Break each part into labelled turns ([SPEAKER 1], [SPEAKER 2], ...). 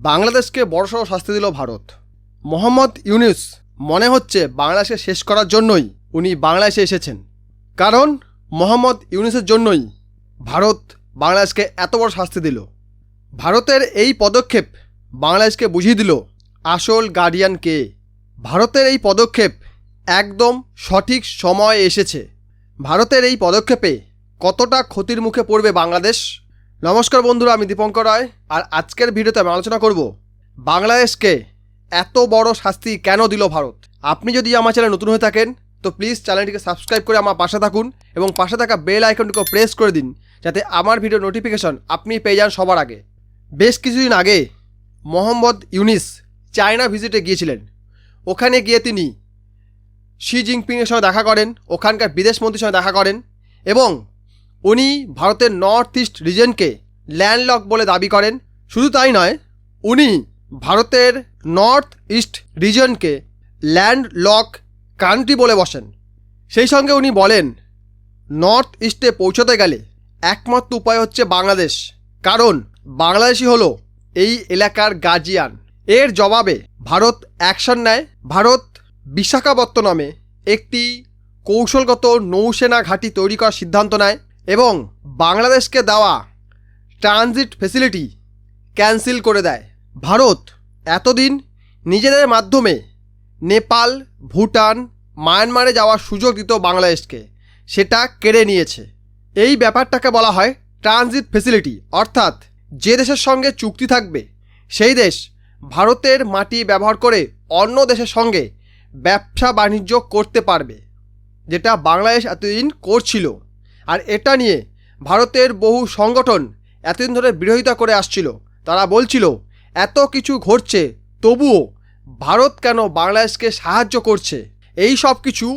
[SPEAKER 1] বাংলাদেশকে বড়সড় শাস্তি দিল ভারত। মোহাম্মদ ইউনূস মনে হচ্ছে বাংলাদেশকে শেষ করার জন্যই উনি বাংলাদেশে এসেছেন, কারণ মোহাম্মদ ইউনূসের জন্যই ভারত বাংলাদেশকে এত বড় শাস্তি দিল। ভারতের এই পদক্ষেপ বাংলাদেশকে বুঝিয়ে দিল আসল গার্ডিয়ান কে। ভারতের এই পদক্ষেপ একদম সঠিক সময়ে এসেছে। ভারতের এই পদক্ষেপে কতটা ক্ষতির মুখে পড়বে বাংলাদেশ। নমস্কার বন্ধুরা, আমি দীপঙ্কর রায়, আর আজকের ভিডিওতে আমি আলোচনা করব বাংলাদেশকে এত বড় শাস্তি কেন দিল ভারত। আপনি যদি আমার চ্যানেল নতুন হয়ে থাকেন তো প্লিজ চ্যানেলটিকে সাবস্ক্রাইব করে আমার পাশে থাকুন এবং পাশে থাকা বেল আইকনটিকে প্রেস করে দিন, যাতে আমার ভিডিও নোটিফিকেশন আপনি পেয়ে যান সবার আগে। বেশ কিছুদিন আগে মোহাম্মদ ইউনূস চায়না ভিজিটে গিয়েছিলেন। ওখানে গিয়ে তিনি শি জিনপিংয়ের সঙ্গে দেখা করেন, ওখানকার বিদেশমন্ত্রীর সঙ্গে দেখা করেন এবং উনি ভারতের নর্থ ইস্ট রিজনকে ল্যান্ডলক বলে দাবি করেন। শুধু তাই নয়, উনি ভারতের নর্থ ইস্ট রিজনকে ল্যান্ডলক কান্ট্রি বলে বসেন। সেই সঙ্গে উনি বলেন নর্থ ইস্টে পৌঁছতে গেলে একমাত্র উপায় হচ্ছে বাংলাদেশ, কারণ বাংলাদেশই হলো এই এলাকার গার্জিয়ান। এর জবাবে ভারত অ্যাকশন নেয়। ভারত বিশাখাপত্তনমে একটি কৌশলগত নৌসেনা ঘাঁটি তৈরি করার সিদ্ধান্ত নেয় এবং বাংলাদেশকে দেওয়া ট্রানজিট ফেসিলিটি ক্যান্সেল করে দেয়। ভারত এতদিন নিজেদের মাধ্যমে নেপাল, ভুটান, মায়ানমারে যাওয়ার সুযোগ দিত বাংলাদেশকে, সেটা কেড়ে নিয়েছে। এই ব্যাপারটাকে বলা হয় ট্রানজিট ফেসিলিটি, অর্থাৎ যে দেশের সঙ্গে চুক্তি থাকবে সেই দেশ ভারতের মাটি ব্যবহার করে অন্য দেশের সঙ্গে ব্যবসা বাণিজ্য করতে পারবে, যেটা বাংলাদেশ এতদিন করছিল। আর এটা নিয়ে ভারতের বহু সংগঠন এতদিন ধরে বিরোধিতা করে আসছিল। তারা বলছিল এত কিছু ঘটছে তবুও ভারত কেন বাংলাদেশকে সাহায্য করছে, এই সব কিছু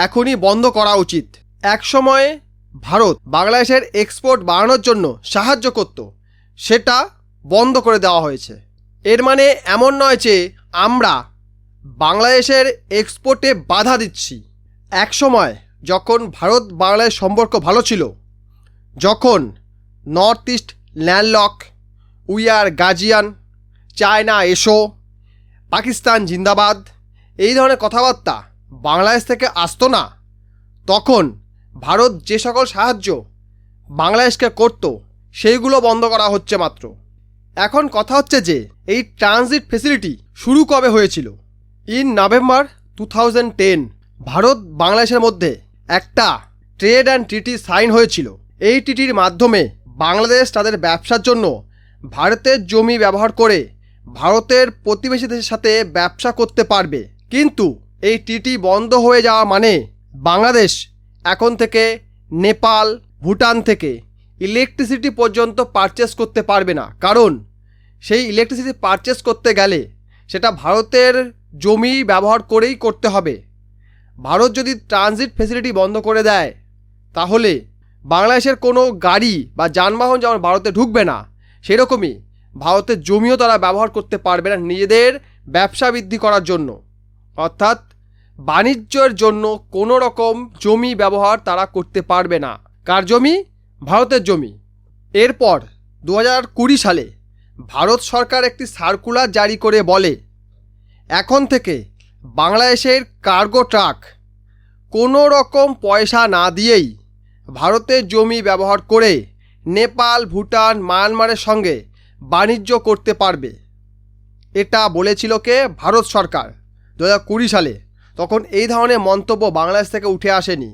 [SPEAKER 1] এখনই বন্ধ করা উচিত। এক সময়ে ভারত বাংলাদেশের এক্সপোর্ট বাড়ানোর জন্য সাহায্য করত, সেটা বন্ধ করে দেওয়া হয়েছে। এর মানে এমন নয় যে আমরা বাংলাদেশের এক্সপোর্টে বাধা দিচ্ছি। এক সময় যখন ভারত বাংলাদেশ সম্পর্ক ভালো ছিল, যখন north east landlock, we are guardian, China এসো, পাকিস্তান জিন্দাবাদ, এই ধরনের কথাবার্তা বাংলাদেশ থেকে আসতো না, তখন ভারত যে সকল সাহায্য বাংলাদেশকে করত সেইগুলো বন্ধ করা হচ্ছে মাত্র। এখন কথা হচ্ছে যে এই ট্রানজিট ফেসিলিটি শুরু কবে হয়েছিল? ইন নভেম্বর 2010 ভারত বাংলাদেশের মধ্যে একটা ট্রেড অ্যান্ড ট্রিটি সাইন হয়েছিল। এই ট্রিটির মাধ্যমে বাংলাদেশ তাদের ব্যবসার জন্য ভারতের জমি ব্যবহার করে ভারতের প্রতিবেশী দেশের সাথে ব্যবসা করতে পারবে। কিন্তু এই ট্রিটি বন্ধ হয়ে যাওয়া মানে বাংলাদেশ এখন থেকে নেপাল, ভুটান থেকে ইলেকট্রিসিটি পর্যন্ত পারচেস করতে পারবে না, কারণ সেই ইলেকট্রিসিটি পারচেস করতে গেলে সেটা ভারতের জমি ব্যবহার করেই করতে হবে। ভারত যদি ট্রানজিট ফেসিলিটি বন্ধ করে দেয় তাহলে বাংলাদেশের কোনো গাড়ি বা যানবাহন যেমন ভারতে ঢুকবে না, সেরকমই ভারতের জমিও তারা ব্যবহার করতে পারবে না নিজেদের ব্যবসা বৃদ্ধি করার জন্য। অর্থাৎ বাণিজ্যের জন্য কোনো রকম জমি ব্যবহার তারা করতে পারবে না। কার জমি? ভারতের জমি। এরপর 2020 সালে ভারত সরকার একটি সার্কুলার জারি করে বলে এখন থেকে বাংলাদেশের কার্গো ট্রাক কোনো রকম পয়সা না দিয়েই ভারতের জমি ব্যবহার করে নেপাল, ভুটান, মায়ানমারের সঙ্গে বাণিজ্য করতে পারবে। এটা বলেছিল কে? ভারত সরকার 2020 সালে। তখন এই ধরনের মন্তব্য বাংলাদেশ থেকে উঠে আসেনি।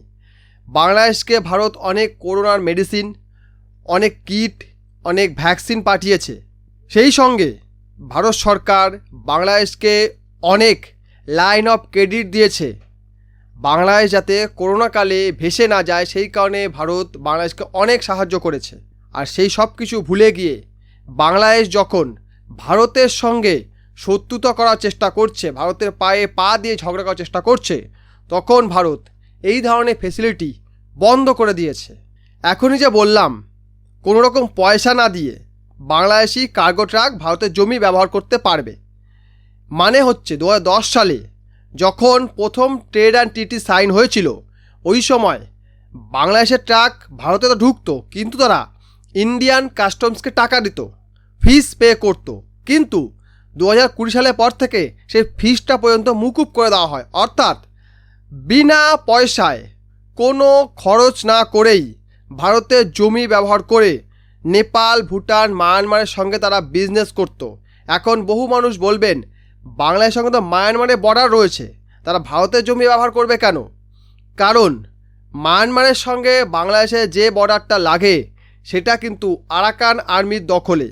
[SPEAKER 1] বাংলাদেশকে ভারত অনেক করোনার মেডিসিন, অনেক কিট, অনেক ভ্যাকসিন পাঠিয়েছে। সেই সঙ্গে ভারত সরকার বাংলাদেশকে অনেক লাইন অফ ক্রেডিট দিয়েছে, বাংলাদেশ যাতে করোনাকালে ভেসে না যায় সেই কারণে ভারত বাংলাদেশকে অনেক সাহায্য করেছে। আর সেই সব কিছু ভুলে গিয়ে বাংলাদেশ যখন ভারতের সঙ্গে শত্রুতা করার চেষ্টা করছে, ভারতের পায়ে পা দিয়ে ঝগড়া করার চেষ্টা করছে, তখন ভারত এই ধরনের ফেসিলিটি বন্ধ করে দিয়েছে। এখনই যে বললাম কোনো রকম পয়সা না দিয়ে বাংলাদেশি কার্গো ট্রাক ভারতের জমি ব্যবহার করতে পারবে, মানে হচ্ছে 2010 সালে যখন প্রথম ট্রেড অ্যান্ড ট্রিটি সাইন হয়েছিল, ওই সময় বাংলাদেশের ট্রাক ভারতে তো ঢুকতো, কিন্তু তারা ইন্ডিয়ান কাস্টমসকে টাকা দিত, ফিস পে করত, কিন্তু 2020 সালের পর থেকে সেই ফিসটা পর্যন্ত মুকুব করে দেওয়া হয়। অর্থাৎ বিনা পয়সায় কোনো খরচ না করেই ভারতের জমি ব্যবহার করে নেপাল, ভুটান, মায়ানমারের সঙ্গে তারা বিজনেস করত। এখন বহু মানুষ বলবেন বাংলাদেশের সঙ্গে তো মায়ানমারের বর্ডার রয়েছে, তারা ভারতের জমি ব্যবহার করবে কেন? কারণ মায়ানমারের সঙ্গে বাংলাদেশের যে বর্ডারটা লাগে সেটা কিন্তু আরাকান আর্মির দখলে,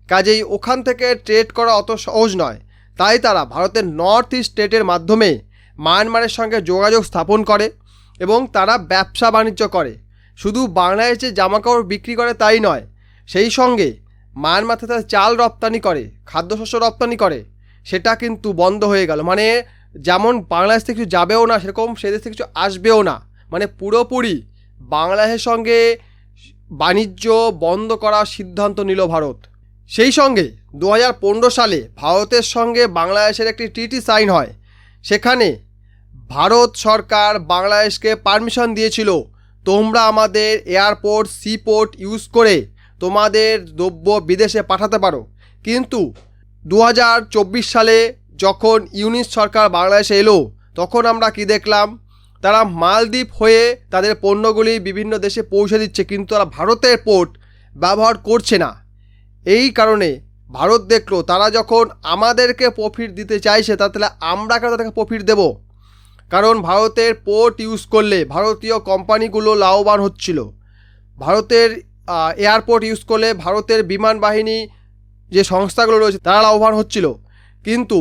[SPEAKER 1] কাজেই ওখান থেকে ট্রেড করা অত সহজ নয়। তাই তারা ভারতের নর্থ ইস্ট স্টেটের মাধ্যমে মায়ানমারের সঙ্গে যোগাযোগ স্থাপন করে এবং তারা ব্যবসা বাণিজ্য করে। শুধু বাংলাদেশে জামাকাপড় বিক্রি করে তাই নয়, সেই সঙ্গে মায়ানমার থেকে চাল রপ্তানি করে, খাদ্যশস্য রপ্তানি করে, সেটা কিন্তু বন্ধ হয়ে গেল। মানে যেমন বাংলাদেশ থেকে কিছু যাবেও না, সেরকম সে দেশ থেকে কিছু আসবেও না। মানে পুরোপুরি বাংলাদেশের সঙ্গে বাণিজ্য বন্ধ করার সিদ্ধান্ত নিল ভারত। সেই সঙ্গে 2015 সালে ভারতের সঙ্গে বাংলাদেশের একটি ট্রিটি সাইন হয়। সেখানে ভারত সরকার বাংলাদেশকে পারমিশন দিয়েছিল, তোমরা আমাদের এয়ারপোর্ট, সিপোর্ট ইউজ করে তোমাদের দ্রব্য বিদেশে পাঠাতে পারো। কিন্তু 2024 সালে যখন ইউনিস সরকার বাংলাদেশে এলো, তখন আমরা কি দেখলাম? তারা মালদ্বীপ হয়ে তাদের পণ্যগুলি বিভিন্ন দেশে পৌঁছে দিচ্ছে, কিন্তু তারা ভারতের পোর্ট ব্যবহার করছে না। এই কারণে ভারত দেখলো তারা যখন আমাদেরকে প্রফিট দিতে চাইছে, তাহলে আমরা কেন তাদেরকে প্রফিট দেব? কারণ ভারতের পোর্ট ইউজ করলে ভারতীয় কোম্পানিগুলো লাভবান হচ্ছিল, ভারতের এয়ারপোর্ট ইউজ করলে ভারতের বিমান বাহিনী যে সংস্থাগুলো রয়েছে তারা লাভবান হচ্ছিল। কিন্তু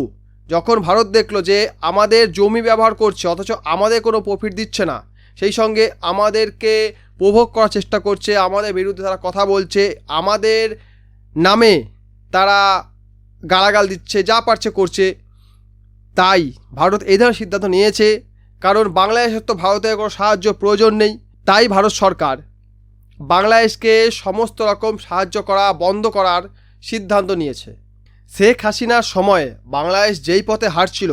[SPEAKER 1] যখন ভারত দেখলো যে আমাদের জমি ব্যবহার করছে অথচ আমাদের কোনো প্রফিট দিচ্ছে না, সেই সঙ্গে আমাদেরকে প্রভোগ করার চেষ্টা করছে, আমাদের বিরুদ্ধে তারা কথা বলছে, আমাদের নামে তারা গালাগাল দিচ্ছে, যা পারছে করছে, তাই ভারত এই ধরনের সিদ্ধান্ত নিয়েছে। কারণ বাংলাদেশের তো ভারতের কোনো সাহায্য প্রয়োজন নেই, তাই ভারত সরকার বাংলাদেশকে সমস্ত রকম সাহায্য করা বন্ধ করার সিদ্ধান্ত নিয়েছে। শেখ হাসিনার সময়ে বাংলাদেশ যেই পথে হাঁটছিল,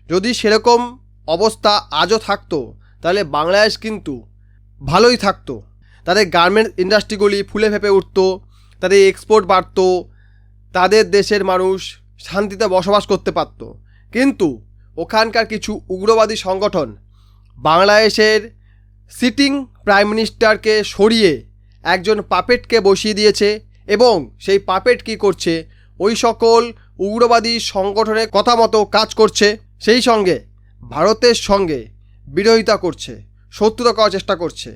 [SPEAKER 1] যদি সেরকম অবস্থা আজও থাকতো তাহলে বাংলাদেশ কিন্তু ভালোই থাকতো। তাদের গার্মেন্টস ইন্ডাস্ট্রিগুলি ফুলে ফেঁপে উঠত, তাদের এক্সপোর্ট বাড়ত, তাদের দেশের মানুষ শান্তিতে বসবাস করতে পারত। কিন্তু ওখানকার কিছু উগ্রবাদী সংগঠন বাংলাদেশের সিটিং প্রাইম মিনিস্টারকে সরিয়ে একজন পাপেটকে বসিয়ে দিয়েছে এবং সেই পাপেট কী করছে? ওই সকল উগ্রবাদী সংগঠনের কথা মতো কাজ করছে, সেই সঙ্গে ভারতের সঙ্গে বিরোধিতা করছে, শত্রুতা করার চেষ্টা করছে।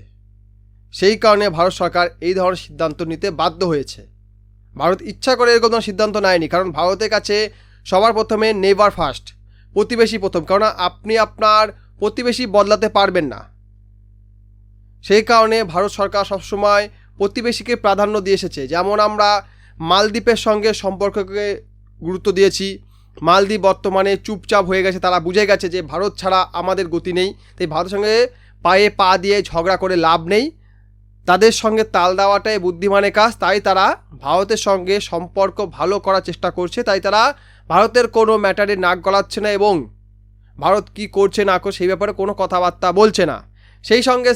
[SPEAKER 1] সেই কারণে ভারত সরকার এই ধরনের সিদ্ধান্ত নিতে বাধ্য হয়েছে। ভারত ইচ্ছা করে এরকম ধরনের সিদ্ধান্ত নেয়নি, কারণ ভারতের কাছে সবার প্রথমে নেভার ফার্স্ট, প্রতিবেশী প্রথম। কারণ আপনি আপনার প্রতিবেশী বদলাতে পারবেন না। সেই কারণে ভারত সরকার সবসময় প্রতিবেশীকে প্রাধান্য দিয়ে এসেছে। যেমন আমরা মালদ্বীপের সঙ্গে সম্পর্ককে গুরুত্ব দিয়েছি। মালদ্বীপ বর্তমানে চুপচাপ হয়ে গেছে, তারা বুঝে গেছে যে ভারত ছাড়া আমাদের গতি নেই, তাই ভারতের সঙ্গে পায়ে পা দিয়ে ঝগড়া করে লাভ নেই, তাদের সঙ্গে তাল দেওয়াটাই বুদ্ধিমানের কাজ। তাই তারা ভারতের সঙ্গে সম্পর্ক ভালো করার চেষ্টা করছে, তাই তারা ভারতের কোনো ম্যাটারে নাক গলাচ্ছে না এবং ভারত কি করছে না করছে সেই ব্যাপারে কোনো কথাবার্তা বলছে না। সেই সঙ্গে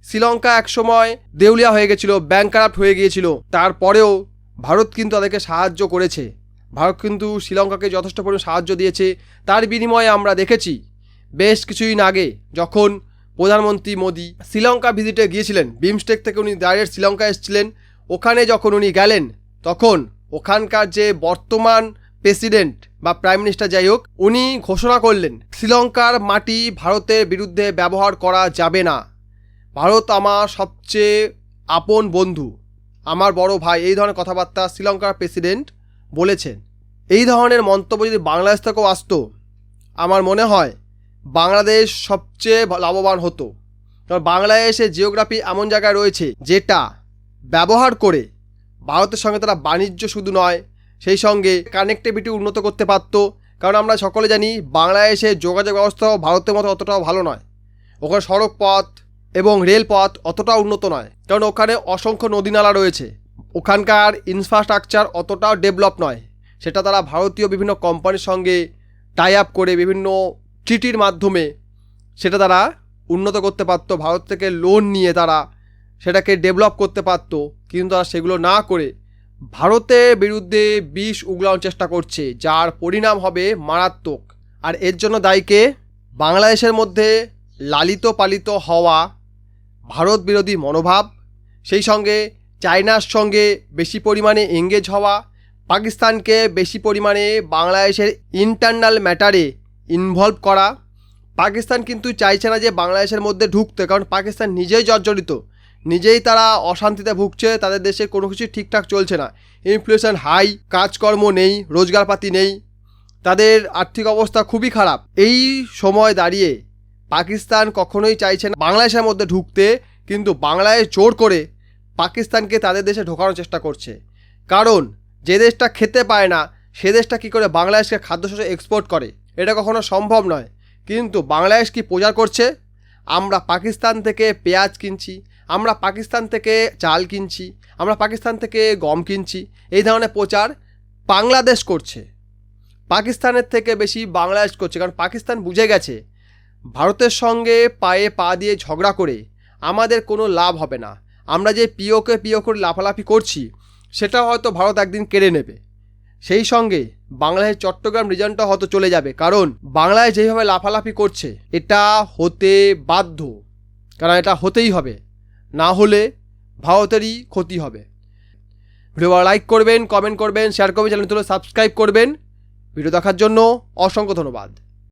[SPEAKER 1] শ্রীলঙ্কা একসময় দেউলিয়া হয়ে গেছিলো, ব্যাংকারাপ্ট হয়ে গিয়েছিল, তারপরেও ভারত কিন্তু তাদেরকে সাহায্য করেছে। ভারত কিন্তু শ্রীলঙ্কাকে যথেষ্ট পরিমাণে সাহায্য দিয়েছে। তার বিনিময়ে আমরা দেখেছি বেশ কিছুদিন আগে যখন প্রধানমন্ত্রী মোদি শ্রীলঙ্কা ভিজিটে গিয়েছিলেন, বিমস্টেক থেকে উনি ডাইরেক্ট শ্রীলঙ্কা এসেছিলেন, ওখানে যখন উনি গেলেন তখন ওখানকার যে বর্তমান প্রেসিডেন্ট বা প্রাইম মিনিস্টার যাই হোক, উনি ঘোষণা করলেন শ্রীলঙ্কার মাটি ভারতের বিরুদ্ধে ব্যবহার করা যাবে না, ভারত আমার সবচেয়ে আপন বন্ধু, আমার বড় ভাই। এই ধরনের কথাবার্তা শ্রীলঙ্কার প্রেসিডেন্ট বলেছেন। এই ধরনের মন্তব্য যদি বাংলাদেশ থেকেও আসতো, আমার মনে হয় বাংলাদেশ সবচেয়ে লাভবান হতো। কারণ বাংলাদেশের জিওগ্রাফি এমন জায়গায় রয়েছে যেটা ব্যবহার করে ভারতের সঙ্গে তারা বাণিজ্য শুধু নয়, সেই সঙ্গে কানেক্টিভিটি উন্নত করতে পারত। কারণ আমরা সকলে জানি বাংলাদেশের যোগাযোগ ব্যবস্থাও ভারতের মতো অতটাও ভালো নয়, ওখানে সড়ক পথ এবং রেলপথ অতটাও উন্নত নয়, কারণ ওখানে অসংখ্য নদীনালা রয়েছে, ওখানকার ইনফ্রাস্ট্রাকচার অতটাও ডেভেলপ নয়। সেটা তারা ভারতীয় বিভিন্ন কোম্পানির সঙ্গে টাই আপ করে বিভিন্ন ট্রিটির মাধ্যমে সেটা তারা উন্নত করতে পারত, ভারত থেকে লোন নিয়ে তারা সেটাকে ডেভেলপ করতে পারত। কিন্তু তারা সেগুলো না করে ভারতের বিরুদ্ধে বিষ উগলানোর চেষ্টা করছে, যার পরিণাম হবে মারাত্মক। আর এর জন্য দায়ীকে বাংলাদেশের মধ্যে লালিত পালিত হওয়া ভারত বিরোধী মনোভাব, সেই সঙ্গে চায়নার সঙ্গে বেশি পরিমাণে এঙ্গেজ হওয়া, পাকিস্তানকে বেশি পরিমাণে বাংলাদেশের ইন্টারনাল ম্যাটারে ইনভলভ করা। পাকিস্তান কিন্তু চাইছে না যে বাংলাদেশের মধ্যে ঢুকতে, কারণ পাকিস্তান নিজেই জর্জরিত, নিজেই তারা অশান্তিতে ভুগছে, তাদের দেশে কোনো কিছু ঠিকঠাক চলছে না, ইনফ্লেশন হাই, কাজকর্ম নেই, রোজগারপাতি নেই, তাদের আর্থিক অবস্থা খুবই খারাপ। এই সময় দাঁড়িয়ে পাকিস্তান কখনোই চাইছে না বাংলাদেশের মধ্যে ঢুকতে, কিন্তু বাংলাদেশ জোর করে পাকিস্তানকে তাদের দেশে ঢোকানোর চেষ্টা করছে। কারণ যে দেশটা খেতে পায় না সে দেশটা কী করে বাংলাদেশকে খাদ্যশস্য এক্সপোর্ট করে? এটা কখনো সম্ভব নয়। কিন্তু বাংলাদেশ কি প্রচার করছে? আমরা পাকিস্তান থেকে পেঁয়াজ কিনছি, আমরা পাকিস্তান থেকে চাল কিনছি, আমরা পাকিস্তান থেকে গম কিনছি, এই ধরনের প্রচার বাংলাদেশ করছে। পাকিস্তানের থেকে বেশি বাংলাদেশ করছে, কারণ পাকিস্তান বুঝে গেছে ভারতের সঙ্গে পায়ে পা দিয়ে ঝগড়া করে আমাদের কোনো লাভ হবে না। আমরা যে পিও করে লাফালাফি করছি সেটা হয়তো ভারত একদিন কেড়ে নেবে। সেই সঙ্গে বাংলাদেশের চট্টগ্রাম রিজনটা হয়তো চলে যাবে, কারণ বাংলাদেশ যেভাবে লাফালাফি করছে এটা হতে বাধ্য, কারণ এটা হতেই হবে, না হলে ভারতেরই ক্ষতি হবে। ভিডিও লাইক করবেন, কমেন্ট করবেন, শেয়ার করবেন, চ্যানেল সাবস্ক্রাইব করবেন। ভিডিও দেখার জন্য অসংখ্য ধন্যবাদ।